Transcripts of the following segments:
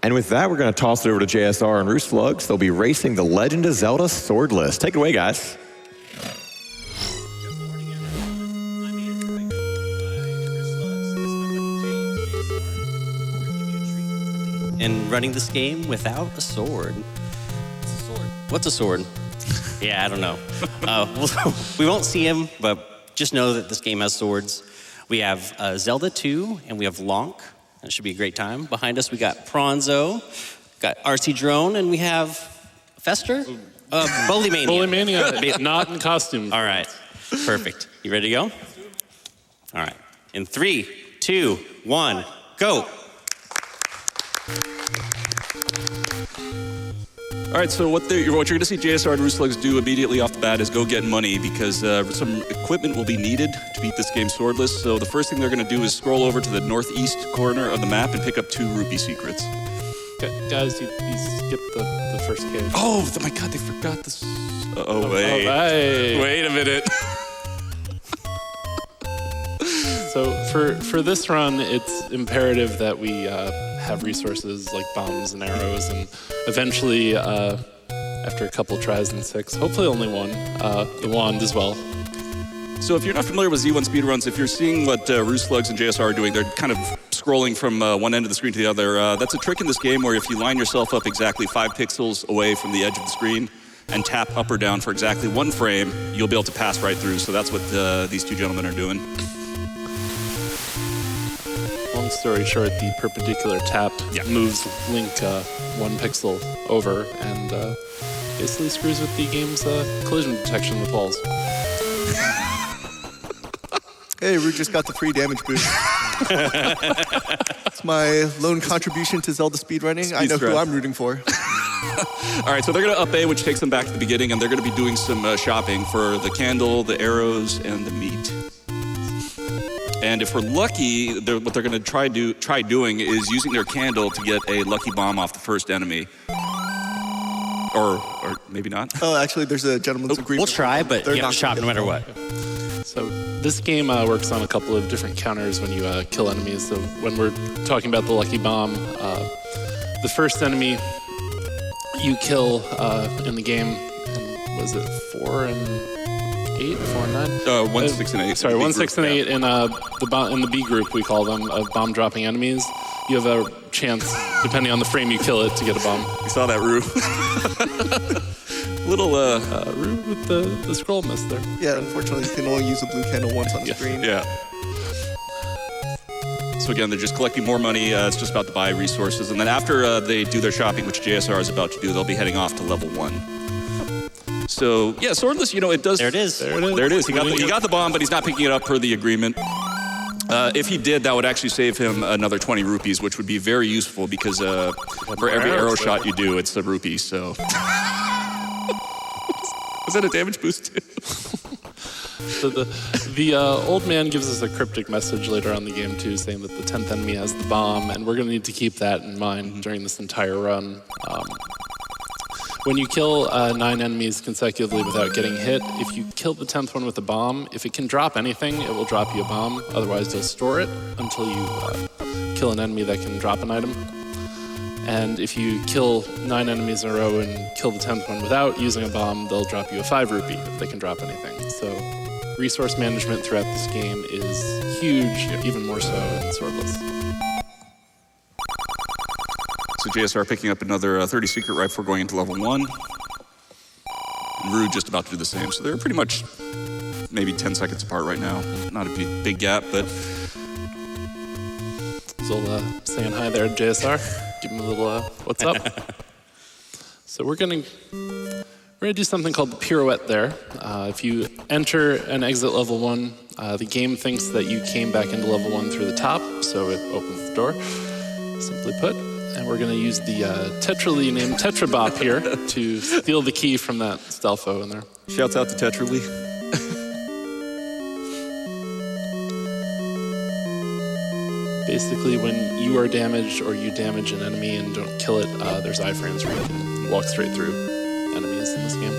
And with that, we're going to toss it over to JSR and rooslugs. They'll be racing the Legend of Zelda Swordless. Take it away, guys. And running this game without a sword. What's a sword? What's a sword? Yeah, I don't know. We won't see him, but just know that this game has swords. We have Zelda 2, and we have Lonk. That should be a great time. Behind us, we got Prawnzo, got RCDrone, and we have Fester? Bowleymania. Bowleymania, not in costume. All right, perfect. You ready to go? All right, in 3, 2, 1, go. All right, so what you're going to see JSR and rooslugs do immediately off the bat is go get money because some equipment will be needed to beat this game swordless. So the first thing they're going to do is scroll over to the northeast corner of the map and pick up 2 rupee secrets. Okay, guys, you skipped the first cave. Oh my God, they forgot this. Wait. Hey. Wait a minute. So for this run, it's imperative that we have resources like bombs and arrows, and eventually, after a couple tries and 6, hopefully only 1, the wand as well. So if you're not familiar with Z1 speedruns, if you're seeing what rooslugs and JSR are doing, they're kind of scrolling from one end of the screen to the other. That's a trick in this game where if you line yourself up exactly 5 pixels away from the edge of the screen and tap up or down for exactly 1 frame, you'll be able to pass right through. So that's what these 2 gentlemen are doing. Long story short, the perpendicular tap moves Link 1 pixel over and basically screws with the game's collision detection with walls. Hey, Rue just got the free damage boost. It's my lone contribution to Zelda speedrunning. I know who I'm rooting for. All right, so they're going to up A, which takes them back to the beginning, and they're going to be doing some shopping for the candle, the arrows, and the meat. And if we're lucky, what they're going to try doing is using their candle to get a lucky bomb off the first enemy. Or maybe not. Oh, actually, there's a gentleman's agreement. We'll try, but you have to shop no matter what. So this game works on a couple of different counters when you kill enemies. So when we're talking about the lucky bomb, the first enemy you kill in the game, and was it 4 and 8, 4 and 9? 1, 6, and 8. Sorry, 1, 6, and 8 in the B group, we call them, of bomb dropping enemies. You have a chance, depending on the frame you kill it, to get a bomb. You saw that, Rue. Little Rue with the scroll miss there. Yeah, unfortunately, you can only use the blue candle once on the screen. Yeah. So again, they're just collecting more money. It's just about to buy resources. And then after they do their shopping, which JSR is about to do, they'll be heading off to level 1. So, yeah, swordless, it does... There it is. There it is. He got the bomb, but he's not picking it up per the agreement. If he did, that would actually save him another 20 rupees, which would be very useful because for every arrow shot you do, it's a rupee, so... Was that a damage boost too? So the old man gives us a cryptic message later on in the game too, saying that the 10th enemy has the bomb, and we're going to need to keep that in mind during this entire run. When you kill 9 enemies consecutively without getting hit, if you kill the 10th one with a bomb, if it can drop anything, it will drop you a bomb. Otherwise, you'll store it until you kill an enemy that can drop an item. And if you kill 9 enemies in a row and kill the 10th one without using a bomb, they'll drop you a 5 rupee if they can drop anything. So resource management throughout this game is huge, even more so in Swordless. So JSR picking up another 30 secret right before going into level 1. And Rue just about to do the same. So they're pretty much maybe 10 seconds apart right now. Not a big gap, but... Zola saying hi there, JSR. Give him a little what's up. So we're gonna do something called the pirouette there. If you enter and exit level 1, the game thinks that you came back into level 1 through the top, so it opens the door, simply put. And we're gonna use the Tetralee named Tetrabop here to steal the key from that Stelfo in there. Shouts out to Tetralee. Basically, when you are damaged or you damage an enemy and don't kill it, there's iframes where you can walk straight through enemies in this game.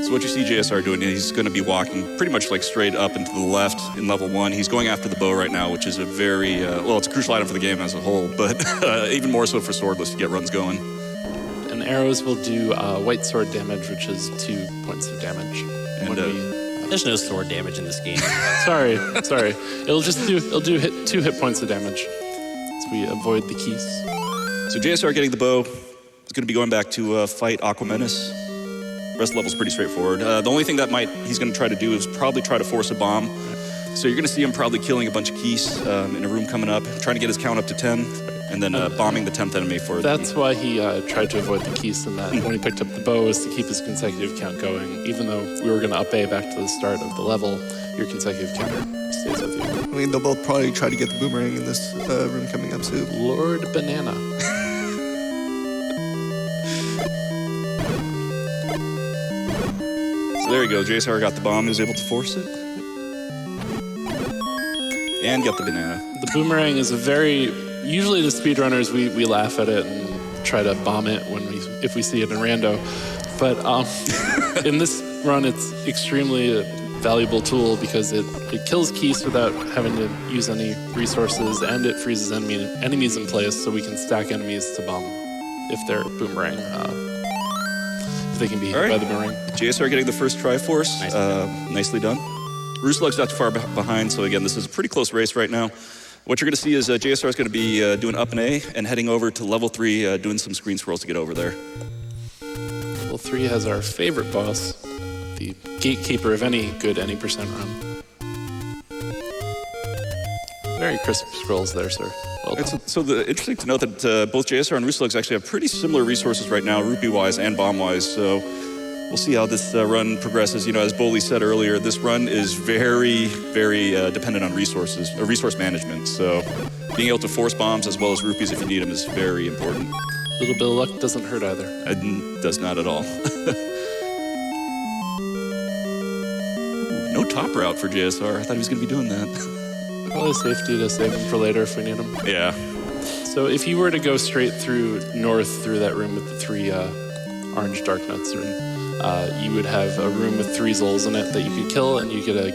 So So what you see JSR doing, he's going to be walking pretty much like straight up and to the left in level 1. He's going after the bow right now, which is a very, well, it's a crucial item for the game as a whole, but even more so for swordless to get runs going. And arrows will do white sword damage, which is 2 points of damage. And There's no sword damage in this game. Sorry. It'll do 2 hit points of damage as we avoid the keys. so JSR getting the bow is going to be going back to fight Aquamenus. The rest of the level's pretty straightforward. The only thing that he's going to try to do is probably try to force a bomb. So you're going to see him probably killing a bunch of keys in a room coming up, trying to get his count up to 10, and then bombing the 10th enemy for That's why he tried to avoid the keys in that. When he picked up the bow, is to keep his consecutive count going. Even though we were going to up A back to the start of the level, your consecutive counter stays with you. I mean, they'll both probably try to get the boomerang in this room coming up soon. Lord Banana. So there you go. JSR got the bomb. He was able to force it. And get the banana. The boomerang is usually the speedrunners, we laugh at it and try to bomb it if we see it in rando. But in this run, it's extremely a valuable tool because it kills keys without having to use any resources, and it freezes enemies in place so we can stack enemies to bomb if they're boomerang, if they can be hit by the boomerang. JSR getting the first Triforce. Nicely done. Rooslugs not too far behind, so again, this is a pretty close race right now. What you're going to see is JSR is going to be doing up an A and heading over to level 3, doing some screen scrolls to get over there. Level 3 has our favorite boss, the gatekeeper of any good any percent run. Very crisp scrolls there, sir. Well done. So interesting to note that both JSR and Rooslugs actually have pretty similar resources right now, rupee-wise and bomb-wise, so we'll see how this run progresses. You know, as Bowley said earlier, this run is very, very dependent on resource management. So being able to force bombs as well as rupees if you need them is very important. A little bit of luck doesn't hurt either. It does not at all. No top route for JSR. I thought he was going to be doing that. Probably safety to save him for later if we need him. Yeah. So if you were to go straight through north through that room with the 3 orange dark nuts room, you would have a room with 3 Zols in it that you could kill, and you'd get a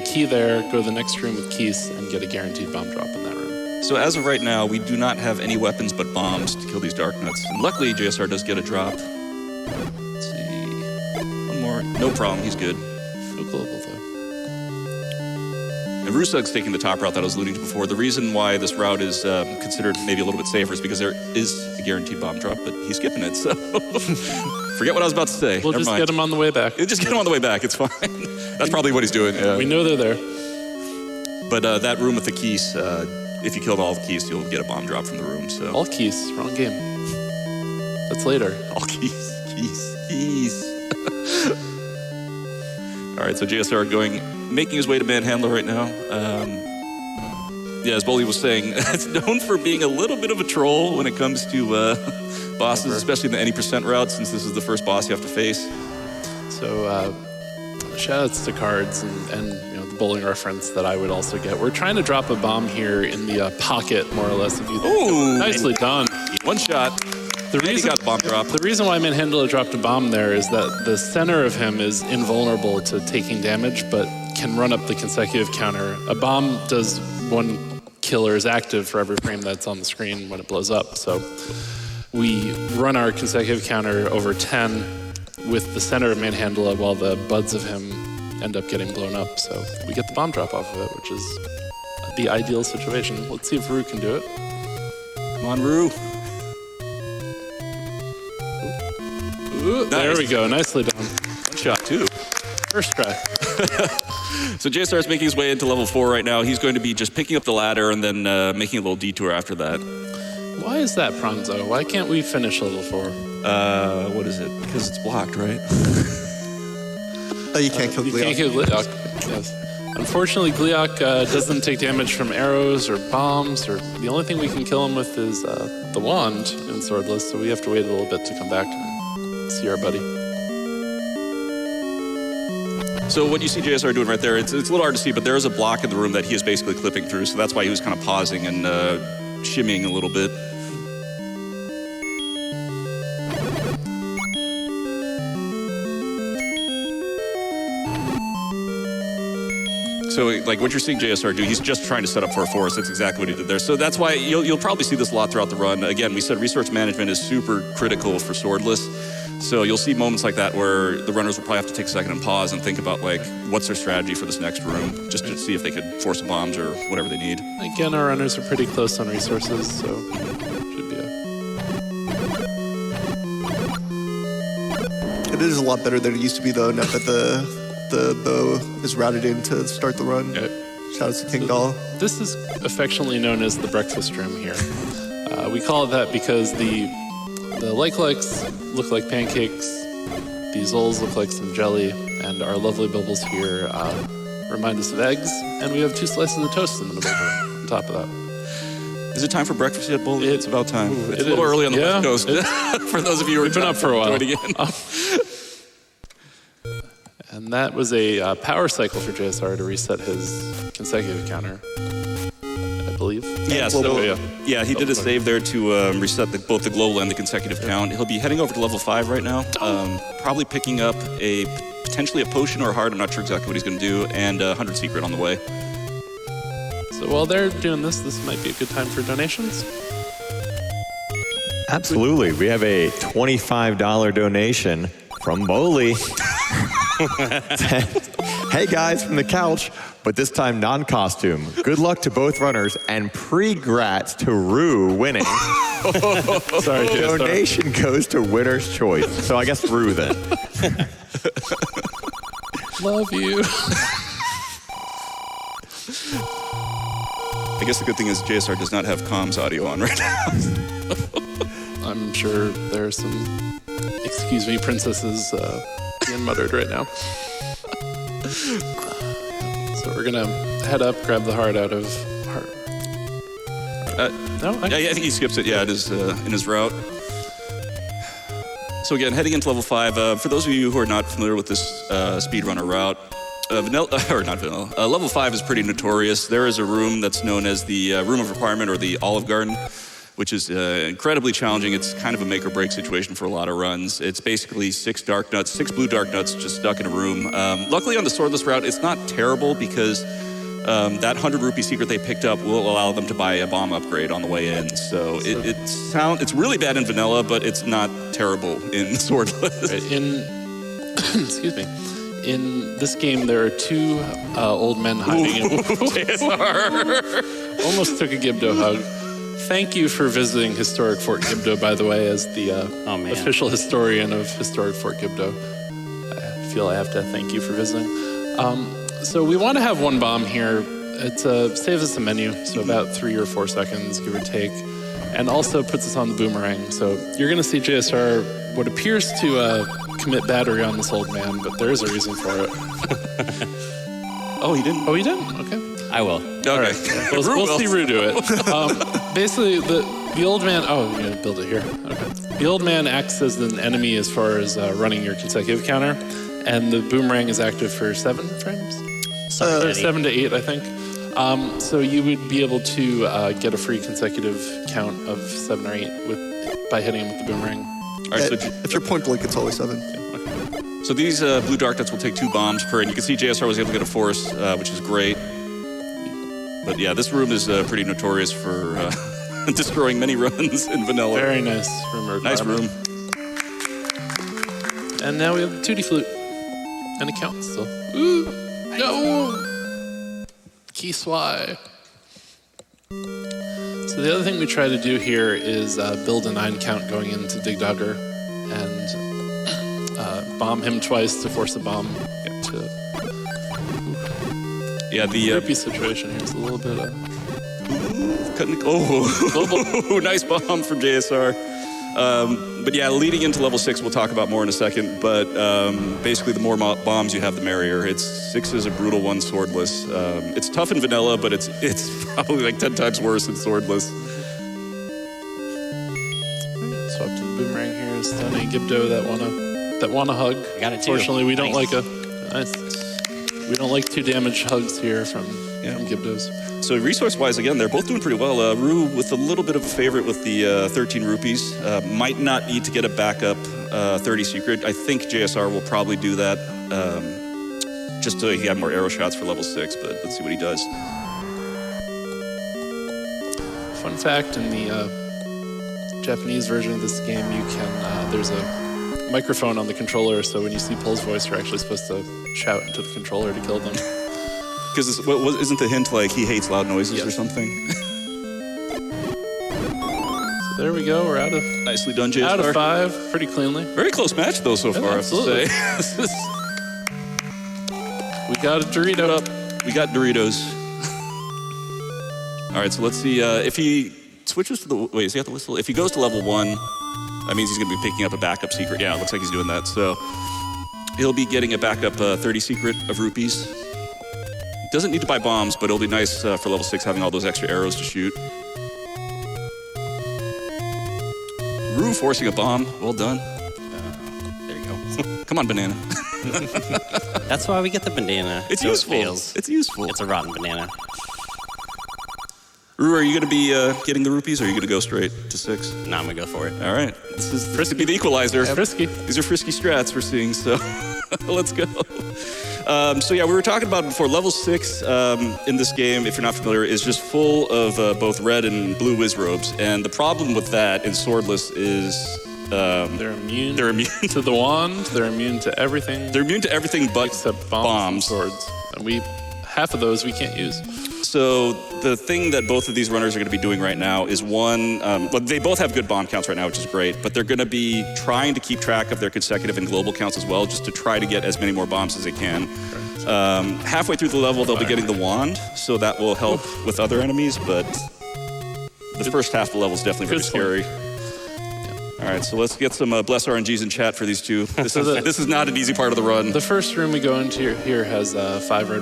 key there, go to the next room with keys, and get a guaranteed bomb drop in that room. So as of right now, we do not have any weapons but bombs to kill these dark nuts. And luckily, JSR does get a drop. Let's see. One more. No problem. He's good. No global, though. And Roosug's taking the top route that I was alluding to before. The reason why this route is considered maybe a little bit safer is because there is a guaranteed bomb drop, but he's skipping it, so... Forget what I was about to say. We'll just get him on the way back. Just get him on the way back. It's fine. That's probably what he's doing. Yeah. We know they're there. But that room with the keys, if you killed all the keys, you'll get a bomb drop from the room. So All keys. Wrong game. That's later. all keys. All right, so JSR making his way to Manhandler right now. Yeah, as Bowley was saying, it's known for being a little bit of a troll when it comes to bosses, especially in the any percent route, since this is the first boss you have to face. So shout-outs to cards and you know, the bowling reference that I would also get. We're trying to drop a bomb here in the pocket, more or less. If you Ooh. Nicely done. One shot. The reason got the bomb drop. The reason why Manhandler dropped a bomb there is that the center of him is invulnerable to taking damage, but can run up the consecutive counter. A bomb does 1 kill or is active for every frame that's on the screen when it blows up. So we run our consecutive counter over 10 with the center of Manhandler while the buds of him end up getting blown up. So we get the bomb drop off of it, which is the ideal situation. Let's see if Rue can do it. Come on, Rue. Ooh, there Nice. we go. Nicely done. One shot, too. First try. So JSR is making his way into level 4 right now. He's going to be just picking up the ladder and then making a little detour after that. Why is that, prawnzo? Why can't we finish level 4? What is it? Because it's blocked, right? Oh, you can't kill You Gleok. can't kill Gleok. Yes. Unfortunately, Gleok doesn't take damage from arrows or bombs, or the only thing we can kill him with is the wand in Swordless, so we have to wait a little bit to come back and see our buddy. So what you see JSR doing right there, it's a little hard to see, but there is a block in the room that he is basically clipping through, so that's why he was kind of pausing and shimmying a little bit. So like what you're seeing JSR do, he's just trying to set up for a forest. That's exactly what he did there. So that's why you'll probably see this a lot throughout the run. Again, we said resource management is super critical for swordless. So you'll see moments like that where the runners will probably have to take a second and pause and think about like what's their strategy for this next room, just to see if they could force some bombs or whatever they need. Again, our runners are pretty close on resources, so should be It is a lot better than it used to be, though, now that the bow is routed in to start the run. Shout out to King Doll. This is affectionately known as the breakfast room here. We call it that because the like-likes look like pancakes, the Zols look like some jelly, and our lovely bubbles here remind us of eggs, and we have 2 slices of toast in the middle on top of that. Is it time for breakfast yet, Bull? It's about time. It's a little is. early on the Yeah, West Coast. For those of you who We've been up for a while. Again. And that was a power cycle for JSR to reset his consecutive counter, I believe. Yeah, he did a save there to reset both the global and the consecutive count. He'll be heading over to level 5 right now, probably picking up potentially a potion or a heart. I'm not sure exactly what he's going to do, and 100 secret on the way. So while they're doing this might be a good time for donations. Absolutely. We have a $25 donation from Bowley. Hey guys, from the couch, but this time non-costume. Good luck to both runners and pre-grats to Rue winning. Sorry, Donation goes to winner's choice. So I guess Rue then. Love you. I guess the good thing is JSR does not have comms audio on right now. I'm sure there are some excuse me princesses being muttered right now. So we're gonna head up, grab the heart out of heart. No, I think he skips it. Yeah, it is in his route. So again, heading into level 5. For those of you who are not familiar with this speedrunner route, level 5 is pretty notorious. There is a room that's known as the Room of Requirement or the Olive Garden, which is incredibly challenging. It's kind of a make or break situation for a lot of runs. It's basically 6 blue dark nuts just stuck in a room. Luckily on the swordless route, it's not terrible because that 100 rupee secret they picked up will allow them to buy a bomb upgrade on the way in. So it's really bad in vanilla, but it's not terrible in swordless. Right, excuse me. In this game, there are 2 old men hiding in JSR. Almost took a Gibdo hug. Thank you for visiting Historic Fort Gibdo, by the way, as the official historian of Historic Fort Gibdo. I feel I have to thank you for visiting. So we want to have 1 bomb here. It saves us a menu, so about 3 or 4 seconds, give or take, and also puts us on the boomerang. So you're going to see JSR what appears to commit battery on this old man, but there is a reason for it. Oh, he didn't? Oh, he didn't? Okay. I will. Okay. All right. We'll see Rue do it. Basically, the old man... Oh, you're going to build it here. Okay. The old man acts as an enemy as far as running your consecutive counter, and the boomerang is active for 7 frames? 7 to 8, I think. So you would be able to get a free consecutive count of 7 or 8 by hitting him with the boomerang. All right, If you're point blank, it's always 7. So these blue dark nuts will take 2 bombs per, and you can see JSR was able to get a force, which is great. But yeah, this room is pretty notorious for destroying many runs in vanilla. Very nice room. Nice room. And now we have the Tutti Flute. And a count still. Ooh, no! Key Swy. So the other thing we try to do here is build a 9 count going into Dig Dogger and bomb him twice to force a bomb to... Yeah, the rupee situation here is a little bit nice bomb from JSR. But yeah, leading into level 6, we'll talk about more in a second. But basically, the more bombs you have, the merrier. 6 is a brutal one, swordless. It's tough in vanilla, but it's probably like 10 times worse in swordless. Swap to the boomerang here. Stunning Gibdo that wanna hug. Got it too. Fortunately, we don't Nice. we don't like 2 damage hugs here from Gibdos. So resource-wise, again, they're both doing pretty well. Rue with a little bit of a favorite with the 13 rupees. Might not need to get a backup 30 secret. I think JSR will probably do that. just so he had more arrow shots for level 6, but let's see what he does. Fun fact, in the Japanese version of this game, you can, there's a microphone on the controller, so when you see Pole's voice, you're actually supposed to shout into the controller to kill them. Because isn't the hint like he hates loud noises or something? So there we go, we're out of... Nicely done, JSR. Out of 5, pretty cleanly. Very close match, though, so far, I have to absolutely. say. We got a Dorito. We got Doritos. All right, so let's see if he switches to the... Wait, is he at the whistle? If he goes to level 1, that means he's going to be picking up a backup secret. Yeah, it looks like he's doing that. So he'll be getting a backup 30 secret of rupees. Doesn't need to buy bombs, but it'll be nice for level 6 having all those extra arrows to shoot. Rue forcing a bomb. Well done. There you go. Come on, banana. That's why we get the banana. It's so it useful. fails. It's useful. It's a rotten banana. Rue, are you going to be getting the rupees, or are you going to go straight to 6? No, I'm gonna go for it. All right. This could be the equalizer. Frisky. These are frisky strats we're seeing, so let's go. So yeah, we were talking about before, level 6 in this game, if you're not familiar, is just full of both red and blue whiz robes. And the problem with that in Swordless is... They're immune to the wand, they're immune to everything. They're immune to everything but except bombs. And swords. And half of those we can't use. So the thing that both of these runners are going to be doing right now is one, well, they both have good bomb counts right now, which is great, but they're going to be trying to keep track of their consecutive and global counts as well, just to try to get as many more bombs as they can. Halfway through the level, they'll be getting the wand, so that will help with other enemies, but the first half of the level is definitely very scary. All right, so let's get some bless RNGs in chat for these two. This is not an easy part of the run. The first room we go into here has 5 red...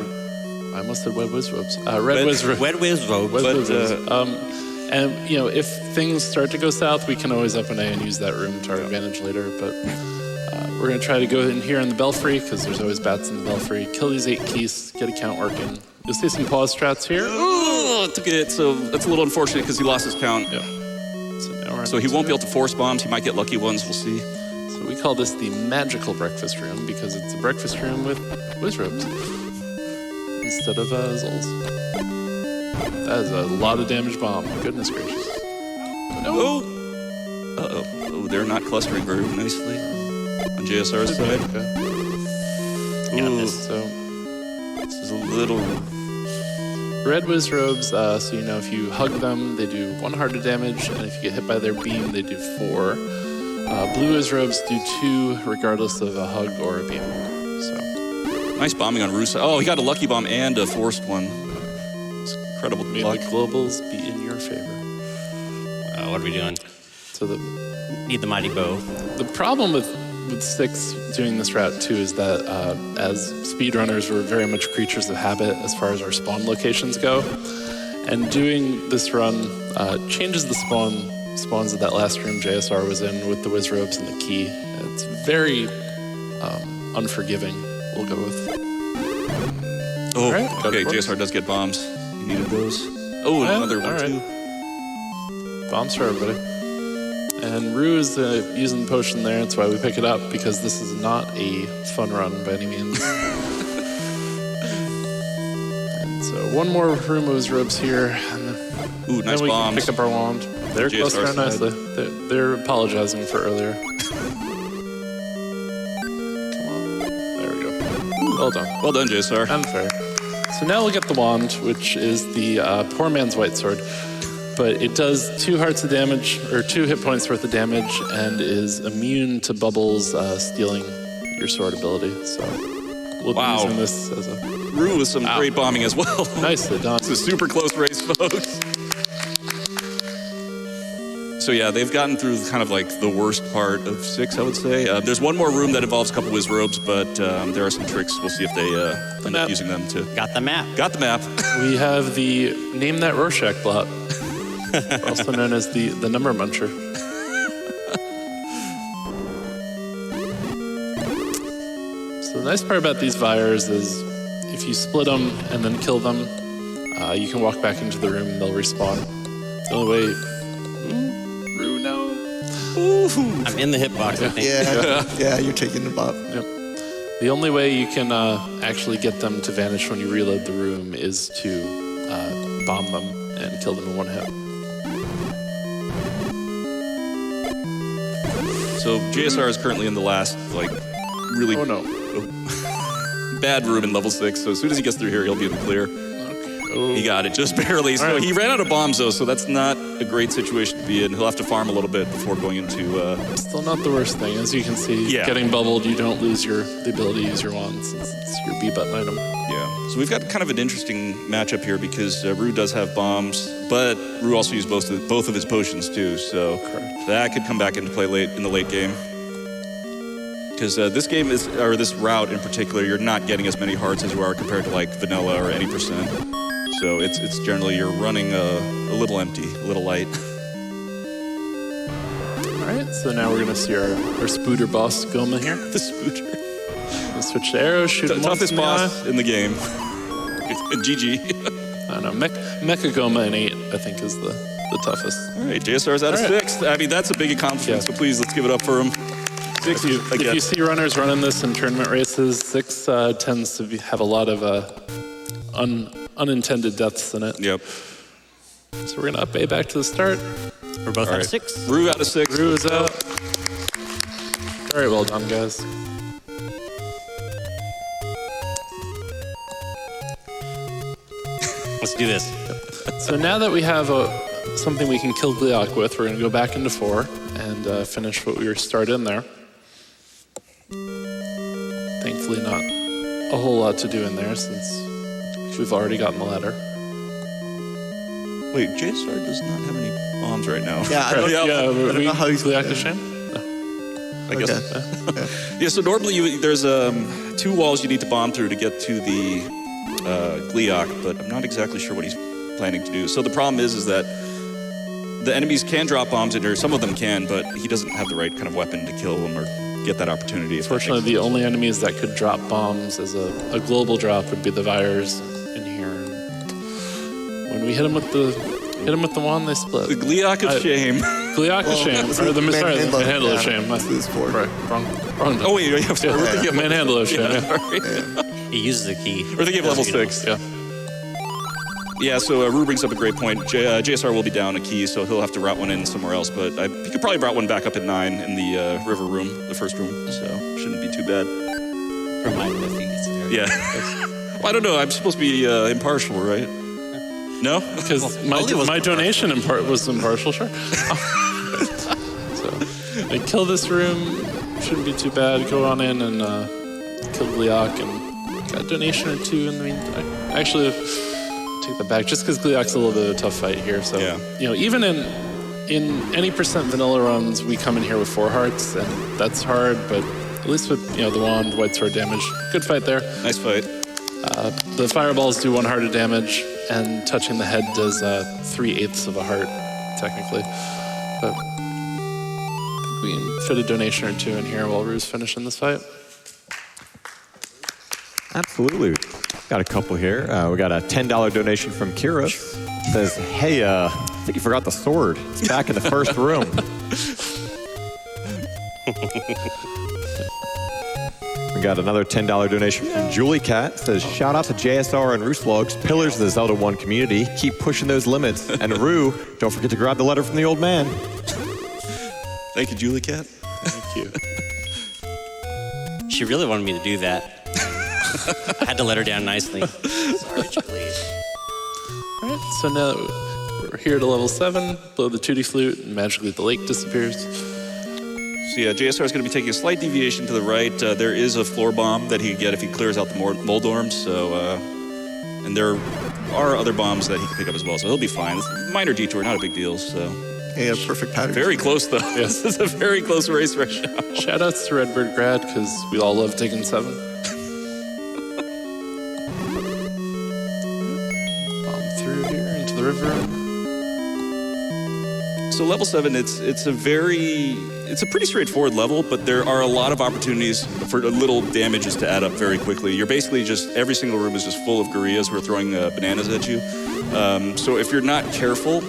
I almost said red whiz robes. Red whiz robes. Red whiz robes. And, you know, if things start to go south, we can always up an A and use that room to our advantage later. But we're going to try to go in here in the belfry, because there's always bats in the belfry. Kill these 8 keys, get a count working. You'll see some pause strats here. Oh, took it. So that's a little unfortunate because he lost his count. Yeah. So he won't be able to force bombs. He might get lucky ones. We'll see. So we call this the magical breakfast room because it's a breakfast room with whiz robes instead of Zols. That is a lot of damage bomb. Goodness gracious. Oh! Uh-oh. Oh, they're not clustering very nicely on JSR's side. Okay. Ooh. So this is a little... Red whiz robes, so you know if you hug them, they do 1 heart damage, and if you get hit by their beam, they do 4. Blue whiz robes do 2, regardless of a hug or a beam. So nice bombing on Rusa. Oh, he got a lucky bomb and a forced one. It's incredible. May the globals be in your favor. What are we doing? So Need the mighty bow. The problem with 6 doing this route too is that as speedrunners, we're very much creatures of habit as far as our spawn locations go. And doing this run changes the spawns of that last room JSR was in with the whiz robes and the key. It's very unforgiving, we'll go with. Oh, right, okay, JSR does get bombs. He needed those. Oh, another one too. Bombs for everybody. And Rue is using the potion there. That's why we pick it up, because this is not a fun run by any means. And so one more room of his robes here. Ooh, nice then we bombs. can pick up our wand. They're clustering nicely. They're apologizing for earlier. Come on. There we go. Well done. Well done, JSR. And fair. So now we'll get the wand, which is the poor man's white sword. But it does 2 hearts of damage, or 2 hit points worth of damage, and is immune to bubbles stealing your sword ability. So we'll be using this as a... Rue with some great bombing as well. Nicely done. It's a super close race, folks. So yeah, they've gotten through kind of like the worst part of 6, I would say. There's one more room that involves a couple whiz robes, but there are some tricks. We'll see if they end up using them too. Got the map. Got the map. We have the Name That Rorschach blot. Also known as the number muncher. So the nice part about these Vires is if you split them and then kill them, you can walk back into the room and they'll respawn. The only way... Rue, no. I'm in the hitbox, I think. Yeah, you're taking the bop. Yep. The only way you can actually get them to vanish when you reload the room is to bomb them and kill them in one hit. So JSR is currently in the last, like, really bad room in level 6. So as soon as he gets through here, he'll be in the clear. He got it just barely. So he ran out of bombs, though, so that's not a great situation to be in. He'll have to farm a little bit before going into... Still not the worst thing. As you can see, getting bubbled, you don't lose the ability to use your wands. It's your B-button item. Yeah. So we've got kind of an interesting matchup here because Rue does have bombs, but Rue also used both of his potions, too. So that could come back into play in the late game. Because this game or this route in particular, you're not getting as many hearts as you are compared to like vanilla or any percent. So it's generally you're running a little empty, a little light. All right, so now we're gonna see our spooter boss Goma here. The spooter. We'll switch to arrows, shoot him toughest boss in the game. GG. I don't know, Mecha Goma in 8, I think, is the toughest. All right, JSR's out of 6. I mean, that's a big accomplishment. So please, let's give it up for him. 6 if you see runners running this in tournament races, 6 tends to have a lot of unintended deaths in it. Yep. So we're gonna up A back to the start. We're both out of 6. Rue out of 6. Rue is out. Very well done, guys. Let's do this. So now that we have something we can kill Gliok with, we're gonna go back into 4 and finish what we were started in there. Thankfully not a whole lot to do in there since we've already gotten the ladder. Wait, JSR does not have any bombs right now. Yeah, I don't know how he's... Gliok the Shame? No. I guess. Yeah, so normally there's 2 walls you need to bomb through to get to the Gliok, but I'm not exactly sure what he's planning to do. So the problem is that the enemies can drop bombs in here. Some of them can, but he doesn't have the right kind of weapon to kill them or get that opportunity. Fortunately, the only enemies that could drop bombs as a global drop would be the Vires in here. And when we hit them with the wand, they split. The Gliok of Shame. Gliok of Shame, or the Manhandle of Shame. This is 4. Right, wrong. Oh wait, I'm sorry. We're thinking of Manhandle of Shame. He uses the key. We're thinking of level 6. Yeah. Yeah, so Rue brings up a great point. JSR will be down a key, so he'll have to route one in somewhere else, but he could probably route one back up at 9 in the river room, the first room, so shouldn't be too bad. Remind him if he gets there. Yeah. Well, I don't know, I'm supposed to be impartial, right? No? Because my donation was impartial, sure. So, kill this room, shouldn't be too bad. Go on in and kill Gliok, and got a donation or 2 in the meantime. Actually, take that back, just because Gliok's a little bit of a tough fight here. So, even in any percent vanilla runs, we come in here with 4 hearts, and that's hard, but at least with, the wand, white sword damage, good fight there. Nice fight. The fireballs do 1 heart of damage, and touching the head does 3/8 of a heart, technically. But I think we can fit a donation or 2 in here while Rue's finishing this fight. Absolutely. Got a couple here. We got a $10 donation from Kira. Says, hey, I think you forgot the sword. It's back in the first room. We got another $10 donation from Julie Cat. Says, shout out to JSR and rooslugs, pillars of the Zelda 1 community. Keep pushing those limits. And Rue, don't forget to grab the letter from the old man. Thank you, Julie Cat. Thank you. She really wanted me to do that. I had to let her down nicely. Sorry, Julie. All right, so now we're here to level 7, blow the tutti flute, and magically the lake disappears. So yeah, JSR is going to be taking a slight deviation to the right. There is a floor bomb that he can get if he clears out the Moldorms. So, and there are other bombs that he can pick up as well. So he'll be fine. It's a minor detour, not a big deal. So. Yeah, perfect pattern. Very close though. Yes. This is a very close race right now. Shout outs to Redbird Grad because we all love taking 7. Bomb through here into the river. So level 7, it's a pretty straightforward level, but there are a lot of opportunities for little damages to add up very quickly. You're basically every single room is just full of gorillas who are throwing bananas at you. So if you're not careful,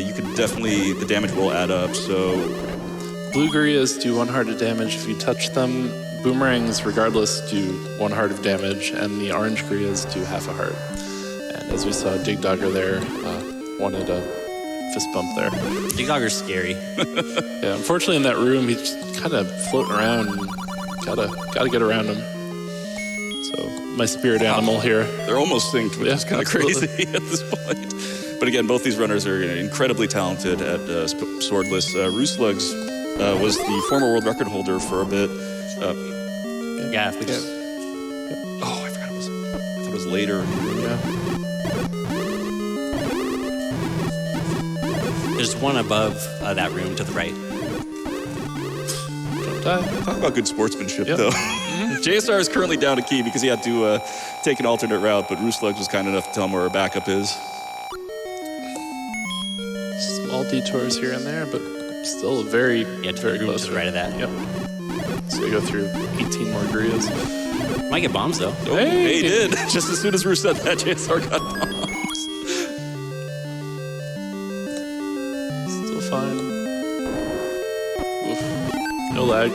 you could the damage will add up. So blue gorillas do 1 heart of damage if you touch them. boomerangs, regardless, do 1 heart of damage, and the orange Griyas do half a heart. And as we saw, Dig Dogger there wanted a fist bump there. Dig Dogger's scary. Yeah, unfortunately in that room, he's just kind of floating around. And gotta get around him. So my spirit animal here. They're almost synced, which is kind of crazy at this point. But again, both these runners are incredibly talented at swordless. Rooslugs was the former world record holder for a bit. Yeah, we just... Oh, I forgot I thought it was later. Yeah. There's one above that room to the right. Don't die. Talk about good sportsmanship, though. JSR is currently down a key because he had to take an alternate route, but Rooslugs was kind enough to tell him where our backup is. Small detours here and there, but still very, very room close to the right of that. Yep. So we go through 18 more Griyas. Might get bombs though. Oh, hey, he did. Just as soon as Roos said that, JSR got bombs. Still fine. Oof. No lag.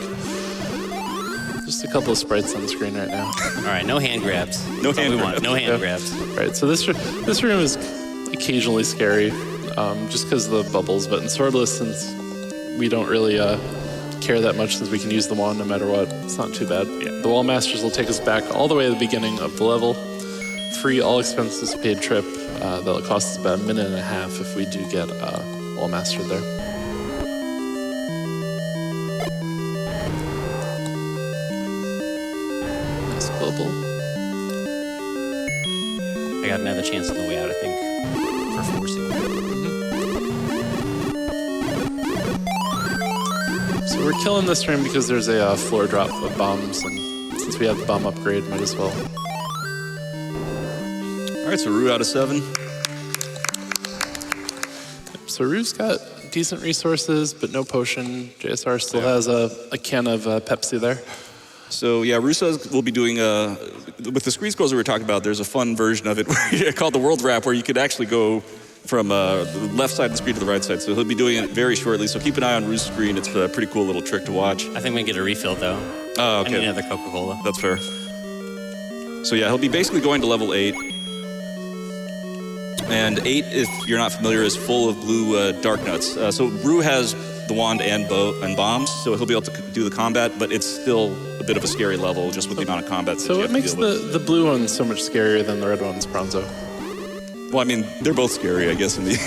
Just a couple of sprites on the screen right now. All right, no hand grabs. No That's hand all we grabs. want. No hand grabs. Right, so this room is occasionally scary, just because of the bubbles, but in Swordless, since we don't really care that much since we can use the wand no matter what, it's not too bad. Yeah. The Wall Masters will take us back all the way to the beginning of the level. Free, all expenses paid trip. That'll cost us about 1.5 minutes if we do get Wall Master there. Nice global. I got another chance on the way out, I think, for forcing. So we're killing this room because there's a floor drop of bombs, and since we have the bomb upgrade, might as well. All right, so Roo out of 7. So Roo's got decent resources, but no potion. JSR still has a can of Pepsi there. So yeah, Russo will be doing with the screen scrolls that we were talking about, there's a fun version of it called the World Wrap where you could actually go from the left side of the screen to the right side. So he'll be doing it very shortly. So keep an eye on Roo's screen. It's a pretty cool little trick to watch. I think we can get a refill though. Oh, okay. I need another Coca-Cola. That's fair. So yeah, he'll be basically going to level 8. And 8, if you're not familiar, is full of blue dark nuts. So Roo has the wand and bow and bombs, so he'll be able to do the combat, but it's still a bit of a scary level just with the amount of combat that So you what have makes to deal with. the blue one so much scarier than the red one's prawnzo? Well, I mean, they're both scary, I guess, in the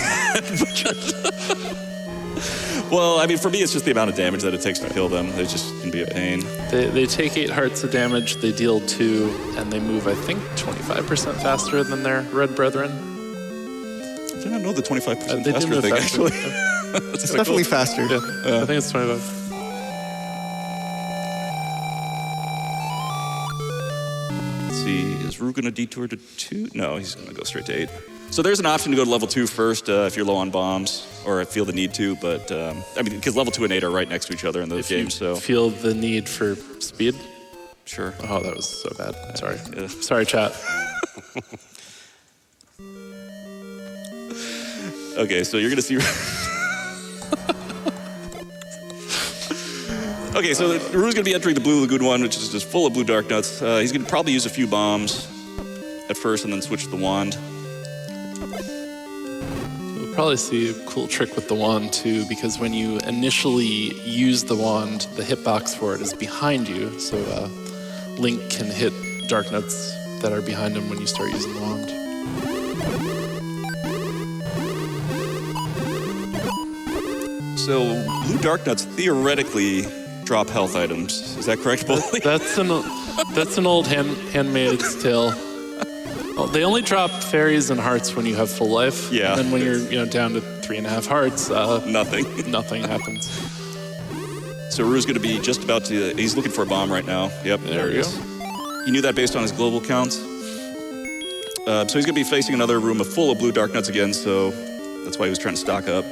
end. Well, I mean, for me, it's just the amount of damage that it takes to kill them. It just can be a pain. They take 8 hearts of damage, they deal 2, and they move, I think, 25% faster than their red brethren. I did not know the 25% They do faster move thing, faster. actually. It's definitely faster. Yeah, I think it's 25. Let's see, is Roo going to detour to 2? No, he's going to go straight to 8. So there's an option to go to level 2 first if you're low on bombs or feel the need to, but I mean, because level 2 and 8 are right next to each other in those If games, you so feel the need for speed. sure. Oh, that was so bad. Sorry. Yeah. Sorry, chat. Okay, so you're going to see... Okay, so Roo's going to be entering the Blue Lagoon one, which is just full of blue dark nuts. He's going to probably use a few bombs at first and then switch to the wand. We'll probably see a cool trick with the wand too, because when you initially use the wand, the hitbox for it is behind you, so Link can hit dark nuts that are behind him when you start using the wand. So blue dark nuts theoretically drop health items. Is that correct, Bowley? That's an old Handmaid's Tale. Well, they only drop fairies and hearts when you have full life. Yeah. And then when you're down to 3.5 hearts, Nothing. nothing happens. So Roo's going to be just about to... He's looking for a bomb right now. Yep, There we it go. is. You knew that based on his global counts. So he's going to be facing another room full of blue dark nuts again, so that's why he was trying to stock up.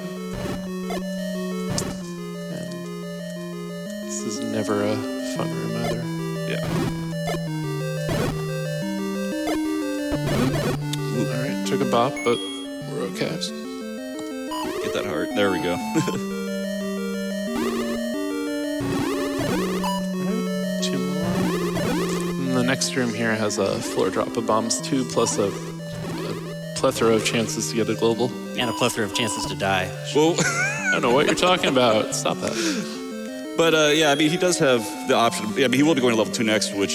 This is never a fun room either. Yeah. All right, took a bop, but we're okay. Get that heart. There we go. All right, 2 more. the next room here has a floor drop of bombs too, plus a plethora of chances to get a global. And a plethora of chances to die. Well, I don't know what you're talking about. Stop that. but yeah, I mean, he does have the option. Yeah, I mean, he will be going to level 2 next, which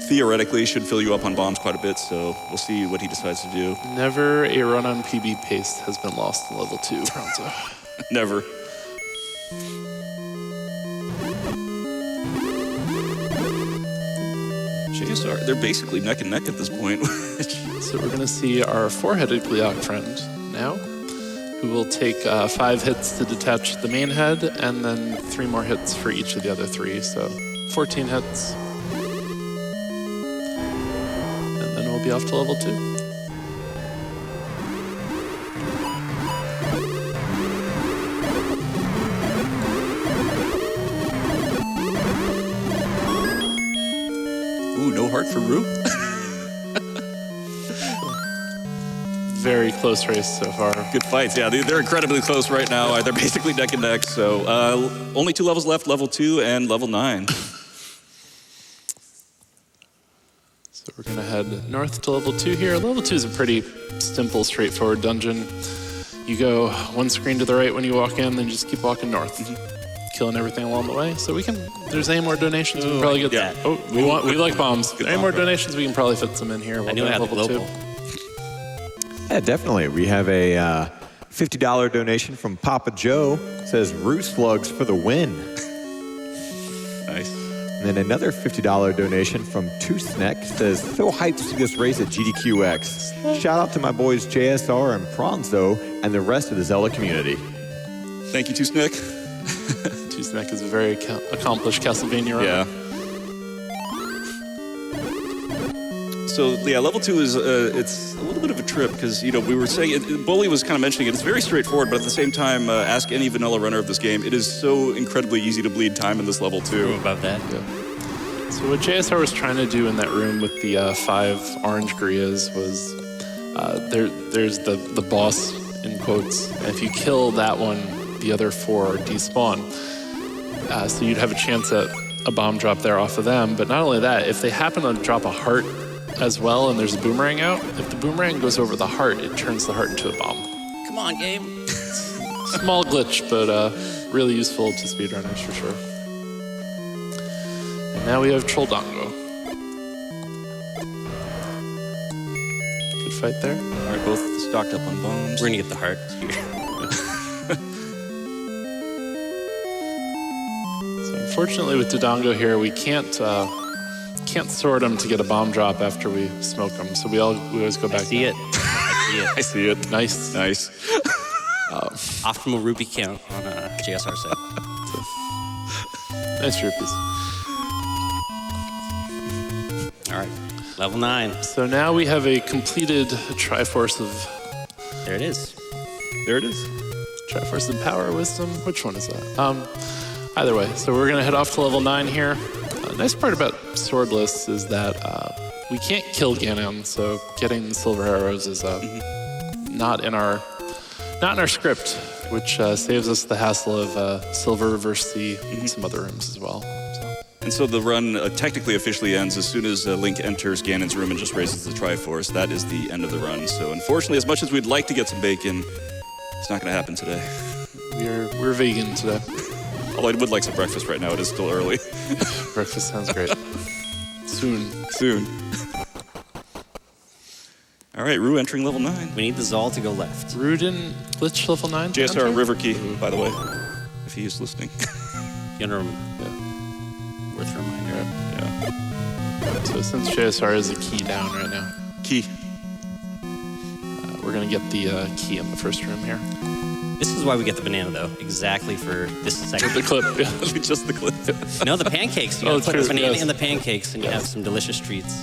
theoretically should fill you up on bombs quite a bit. So we'll see what he decides to do. Never a run on PB paste has been lost in level 2, prawnzo. Never. JSR, they're basically neck and neck at this point. So we're going to see our 4-headed Gleeok friend now, who will take 5 hits to detach the main head, and then 3 more hits for each of the other 3. So 14 hits. And then we'll be off to level 2. Ooh, no heart for Rue? Very close race so far. Good fights. Yeah, they're incredibly close right now. They're basically neck and neck. So only 2 levels left, level 2 and level 9. So we're going to head north to level 2 here. Level 2 is a pretty simple, straightforward dungeon. You go 1 screen to the right when you walk in, then you just keep walking north. Killing everything along the way. So we can, there's any more donations, we can probably get that. Oh, we like bombs. Any more donations, we can probably fit some in here. I knew I had the global. Yeah, definitely. We have a $50 donation from Papa Joe. It says rooslugs for the win. Nice. And then another $50 donation from Toosneck says, so hyped to see this race at GDQx. Shout out to my boys JSR and prawnzo and the rest of the Zelda community. Thank you, Toosneck. Toosneck is a very accomplished Castlevania runner. Yeah. So yeah, level 2 is it's a little bit of a trip because we were saying Bowley was kind of mentioning it. It's very straightforward, but at the same time, ask any vanilla runner of this game. It is so incredibly easy to bleed time in this level 2. About that. Yeah. So what JSR was trying to do in that room with the 5 orange Grias was there's the boss in quotes, and if you kill that one, the other 4 despawn. So you'd have a chance at a bomb drop there off of them. But not only that, if they happen to drop a heart as well and there's a boomerang out, if the boomerang goes over the heart, it turns the heart into a bomb. Come on, game. Small glitch, but really useful to speedrunners for sure. And now we have Trolldongo. Good fight there. All right, both stocked up on bombs. We're going to get the heart here. Unfortunately, with Dodongo here, we can't sort him to get a bomb drop after we smoke him. So we always go back. I see it. I see it. Nice. Optimal rupee count on JSR set. Nice rupees. All right, level 9. So now we have a completed Triforce of. There it is. There it is. Triforce of Power, Wisdom. Which one is that? Either way, so we're gonna head off to level 9 here. Nice part about Swordless is that we can't kill Ganon, so getting the silver arrows is not in our script, which saves us the hassle of silver reverse C and some other rooms as well. And so the run technically officially ends as soon as Link enters Ganon's room and just raises the Triforce. That is the end of the run. So unfortunately, as much as we'd like to get some bacon, it's not gonna happen today. We're vegan today. Although I would like some breakfast right now. It is still early. Breakfast sounds great. Soon. All right, Rue entering level 9. We need the Zal to go left. Rue didn't glitch level 9? JSR River Key, by the way, if he is listening. Worth a reminder. Yeah. So since JSR is a key down right now, Key. we're gonna get the key in the first room here. This is why we get the banana, though. Exactly for this second. The clip, yeah. Just the clip. No, the pancakes. You Oh, gotta put the true, banana yes. in the pancakes, and you have some delicious treats.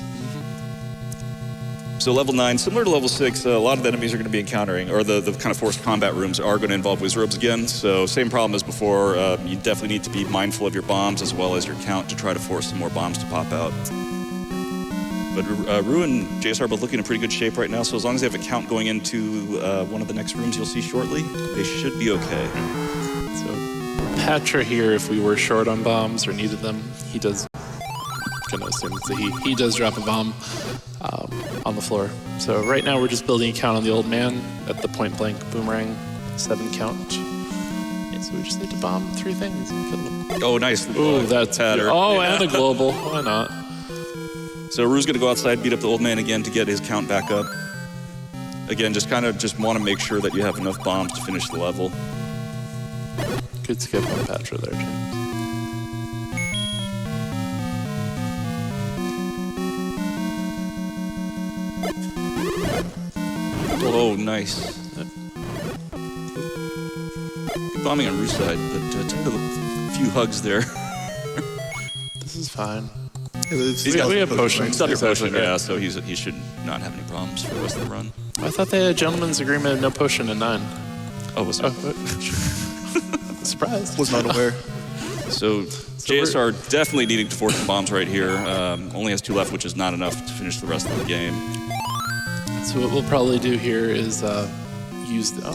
So level 9, similar to level 6, a lot of the enemies are going to be encountering, or the kind of forced combat rooms are going to involve Wizrobes again. So same problem as before. You definitely need to be mindful of your bombs as well as your count to try to force some more bombs to pop out. But Rue and JSR are both looking in pretty good shape right now, so as long as they have a count going into one of the next rooms you'll see shortly, they should be okay. So Patra here, if we were short on bombs or needed them, he does gonna assume it's a he. He does drop a bomb on the floor. So right now we're just building a count on the old man at the point blank boomerang 7 count. So we just need to bomb 3 things and kill them. Oh, nice. Ooh, that's pattern. Oh, yeah. And a global. Why not? So Rue's gonna go outside, beat up the old man again to get his count back up. Again, just want to make sure that you have enough bombs to finish the level. Good skip on Patra there, James. Oh, nice. Good bombing on Rue's side, but took a few hugs there. This is fine. We have potions. He's got your Exactly, potion, yeah, right. so he should not have any problems for the rest of the run. I thought they had a gentleman's agreement of no potion in 9. Oh, was Oh, surprise. Was not aware. So JSR definitely needing to force the bombs right here. Only has 2 left, which is not enough to finish the rest of the game. So what we'll probably do here is use the,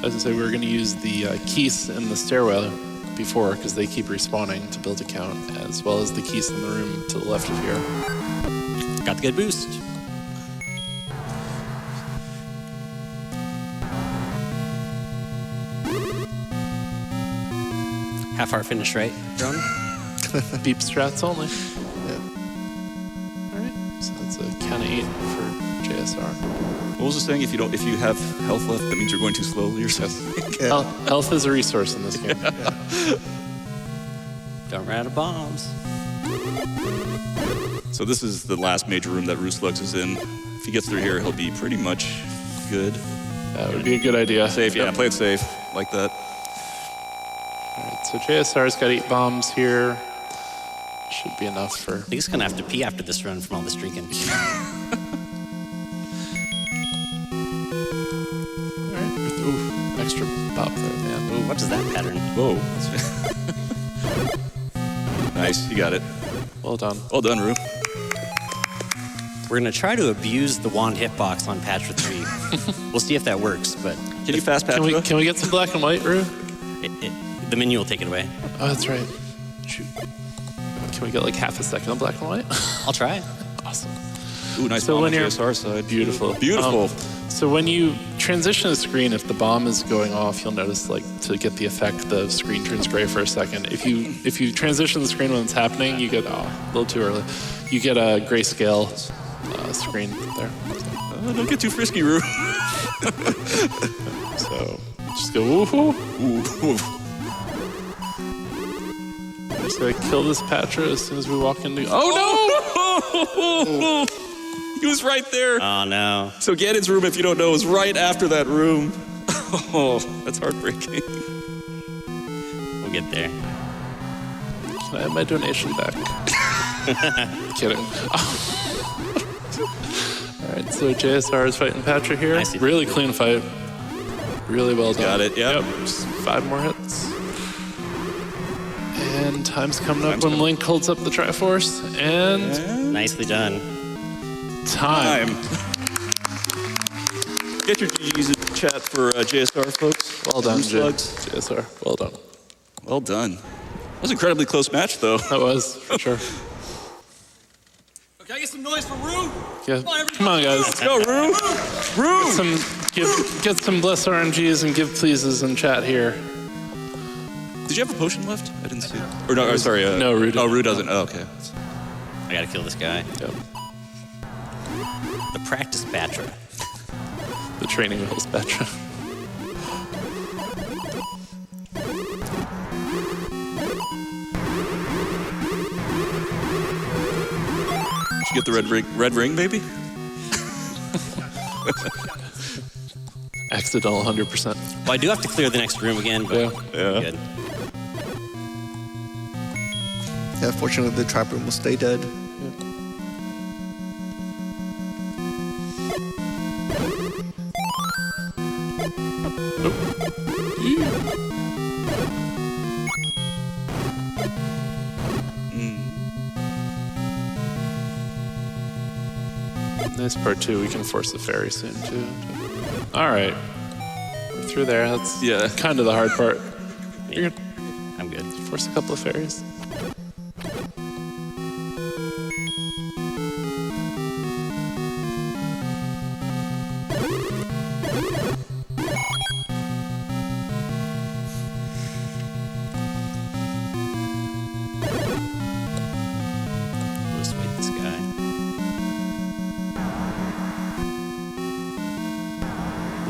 as I say, we're going to use the keys in the stairwell before, because they keep respawning to build a count, as well as the keys in the room to the left of here. Got the good boost. Half our finish, right, Drone? Beep strats only. Yeah. All right, so that's a count of 8 for JSR. What was the saying? If you have health left, that means you're going too slowly or something. Yeah. Health is a resource in this game. Don't run out of bombs. So this is the last major room that rooslugs is in. If he gets through here, he'll be pretty much good. That would be a good idea. Safe, yeah, play it safe, like that. All right, so JSR's got 8 bombs here. Should be enough for... I think he's gonna have to pee after this run from all this drinking. All right. Ooh, extra pop there, man. Ooh, what is that pattern? Whoa. Nice, you got it. Well done. Well done, Rue. We're gonna try to abuse the wand hitbox on Patra 3. We'll see if that works, but Can you fast patch Can we get some black and white, Rue? the menu will take it away. Oh, that's right. Shoot. Can we get like half a second of black and white? I'll try. Awesome. Ooh, nice So bomb when on you're- JSR side. Beautiful. Beautiful. So when you transition the screen, if the bomb is going off, you'll notice, like, to get the effect, the screen turns gray for a second. If you transition the screen when it's happening, you get a little too early. You get a grayscale screen there. Don't get too frisky, Rue. So just go woohoo. Ooh. Just gotta kill this Patra as soon as we walk into. Oh no! He was right there. Oh no. So Ganon's room, if you don't know, is right after that room. Oh, that's heartbreaking. We'll get there. Can I have my donation back? Kidding. All right, so JSR is fighting Patra here. I see. Really clean fight. Really well done. Got it, yep. Just 5 more hits. And time's coming up when Link holds up the Triforce. And Nicely done. time. Get your GGs in the chat for JSR, folks. Well done, Rooslugs. JSR. Well done. Well done. That was an incredibly close match, though. That was, for sure. Can I get some noise from Rue? Yeah. Come on, guys. Let's go, Rue. Rue. Get some bless RNGs and give pleases in chat here. Did you have a potion left? I didn't see it. Or no, sorry. No, Rue didn't. Oh, Rue doesn't. Oh, okay. I gotta kill this guy. Yep. The practice Patra. The training wheels, Petra. Did you get the red ring, baby? Accidental 100%. Well, I do have to clear the next room again, but Yeah. good. Yeah, fortunately the trap room will stay dead. Nice part too. We can force the ferry soon too. All right, we're through there. That's kind of the hard part. You're gonna I'm good. force a couple of ferries.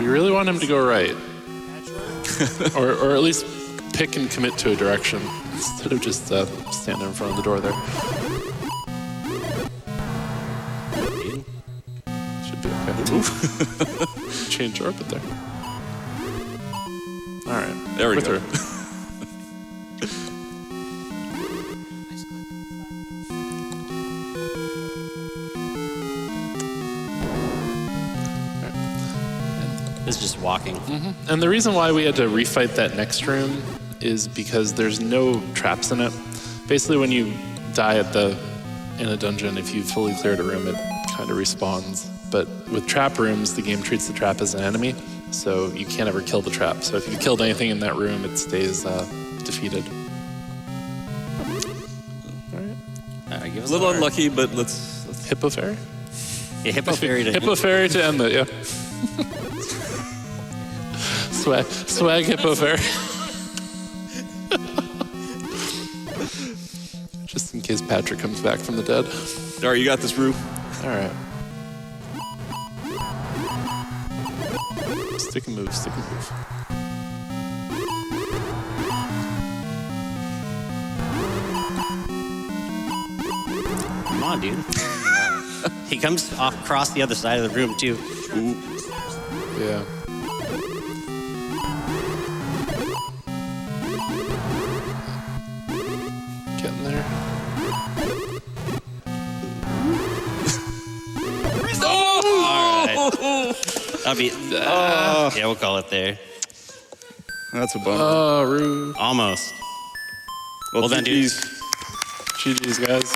We really want him to go right. or at least pick and commit to a direction instead of just standing in front of the door there. Should be okay. Ooh. Change orbit there. All right. There we go. It's just walking. Mm-hmm. And the reason why we had to refight that next room is because there's no traps in it. Basically, when you die in a dungeon, if you've fully cleared a room, it kind of respawns. But with trap rooms, the game treats the trap as an enemy, so you can't ever kill the trap. So if you killed anything in that room, it stays defeated. All right. Give us A little our- unlucky, but let's Hippo Fairy? Yeah, Hippo Fairy to Hippo Fairy to end it, yeah. Swag Hippo Fairy. Just in case Patrick comes back from the dead. All right, you got this, Rue. All right. Stick and move, stick and move. Come on, dude. He comes across the other side of the room, too. Ooh. Yeah. Getting there. All right. That'll be... yeah, we'll call it there. That's a bummer. Oh, Rue. Almost. Well then, dude. GG's, guys.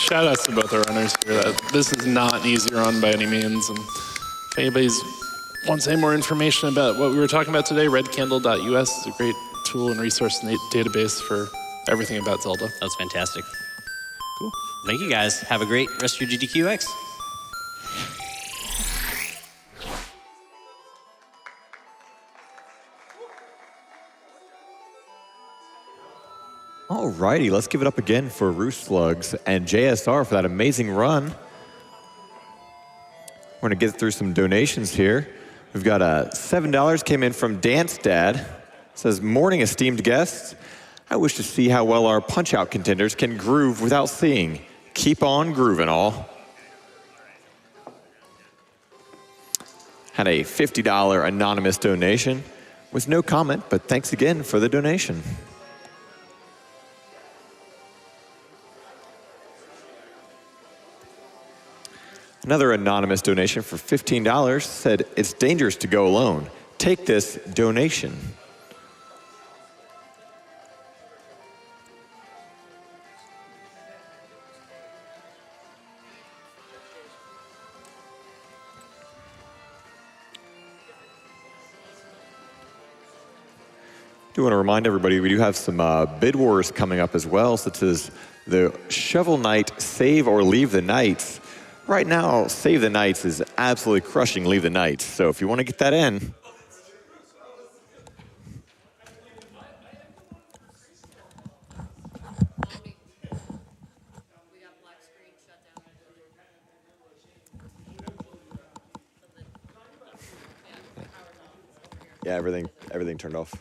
Shout outs to both our runners here. This is not an easy run by any means. And if anybody wants any more information about what we were talking about today, redcandle.us is a great tool and resource database for everything about Zelda. That was fantastic. Cool. Thank you, guys. Have a great rest of your GDQx. Alrighty, let's give it up again for rooslugs and JSR for that amazing run. We're gonna get through some donations here. We've got $7 came in from Dance Dad. It says, morning esteemed guests. I wish to see how well our punch-out contenders can groove without seeing. Keep on grooving, all. Had a $50 anonymous donation with no comment, but thanks again for the donation. Another anonymous donation for $15 said, it's dangerous to go alone. Take this donation. Do want to remind everybody we do have some bid wars coming up as well, such as the Shovel Knight Save or Leave the Knights. Right now, Save the Knights is absolutely crushing Leave the Knights. So if you want to get that in, yeah, everything turned off.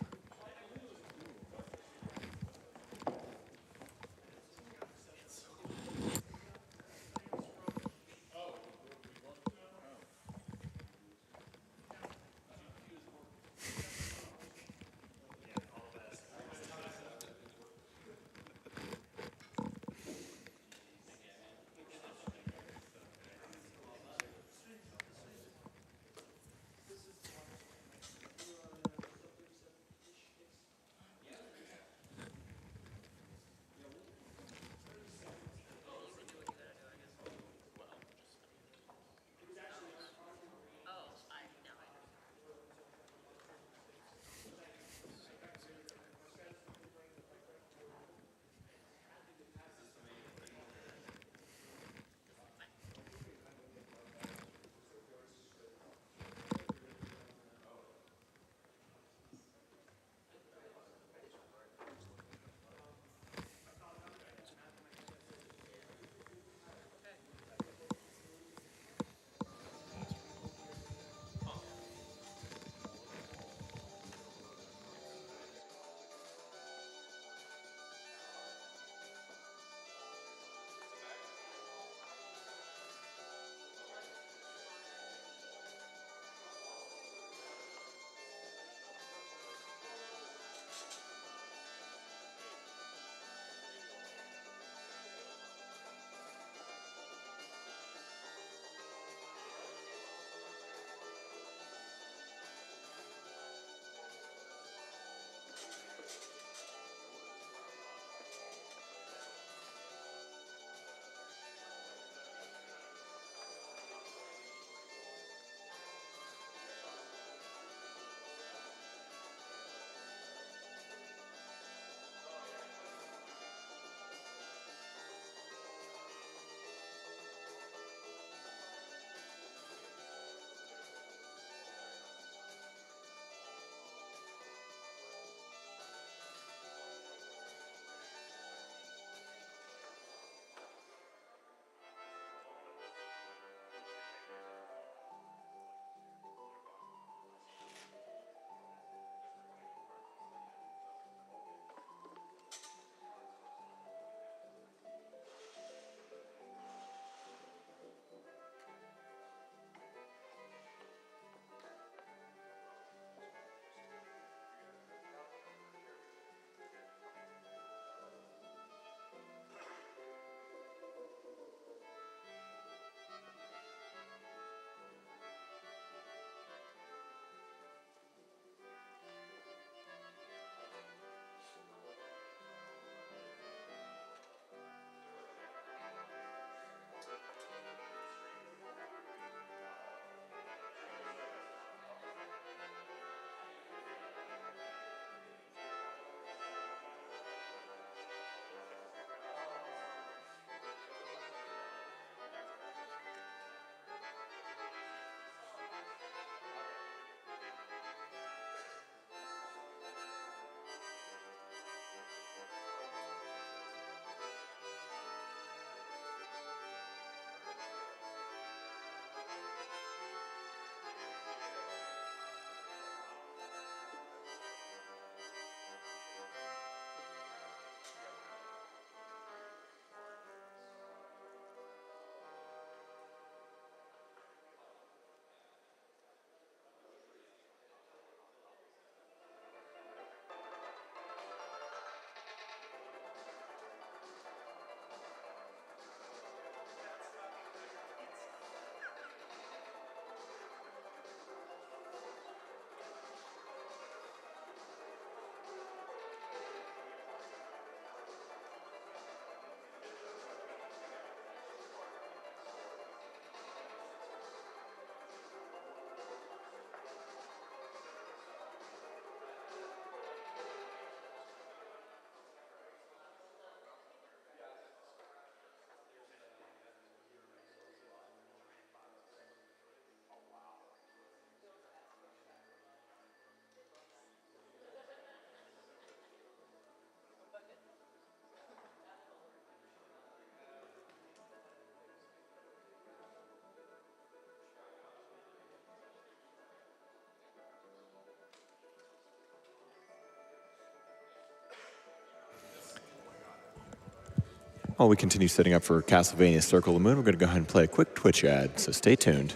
While we continue setting up for Castlevania Circle of the Moon, we're going to go ahead and play a quick Twitch ad, so stay tuned.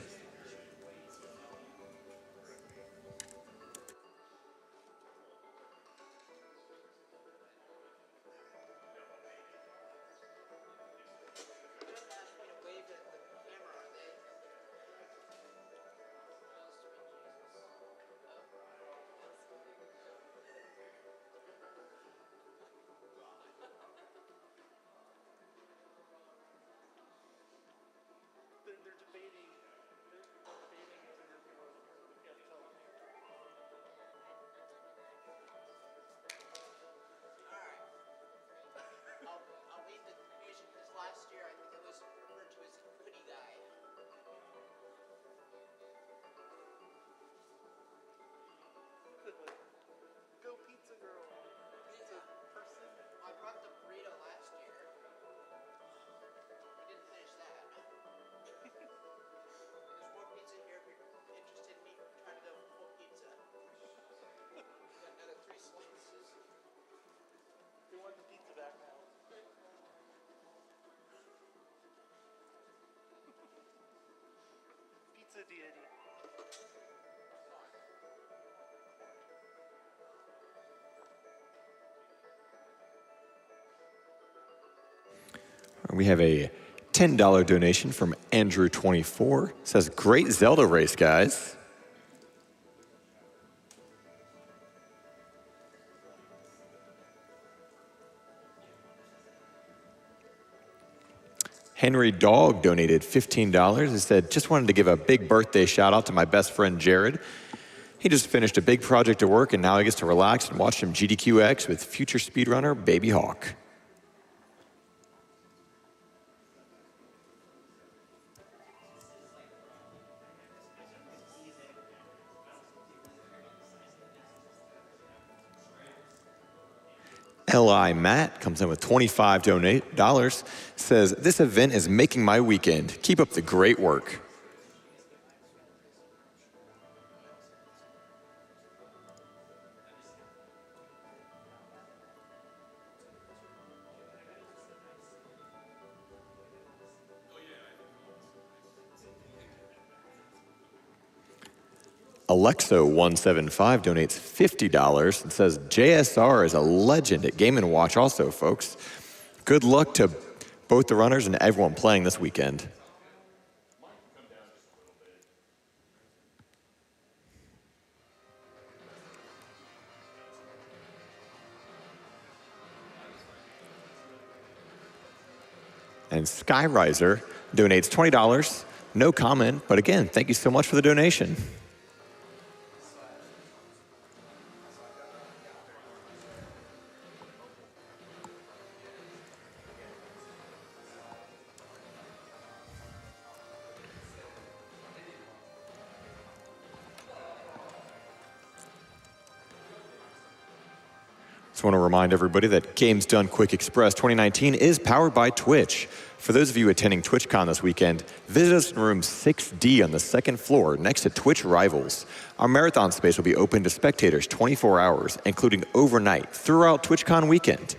We have a $10 donation from Andrew24. Says, great Zelda race, guys. Henry Dog donated $15. He said, just wanted to give a big birthday shout out to my best friend Jared. He just finished a big project at work and now he gets to relax and watch some GDQx with future speedrunner Baby Hawk. L.I. Matt comes in with $25. Says, this event is making my weekend. Keep up the great work. Alexo175 donates $50 and says, JSR is a legend at Game & Watch also, folks. Good luck to both the runners and everyone playing this weekend. And Skyriser donates $20. No comment, but again, thank you so much for the donation. Just want to remind everybody that Games Done Quick Express 2019 is powered by Twitch. For those of you attending TwitchCon this weekend, visit us in room 6D on the second floor next to Twitch Rivals. Our marathon space will be open to spectators 24 hours, including overnight throughout TwitchCon weekend.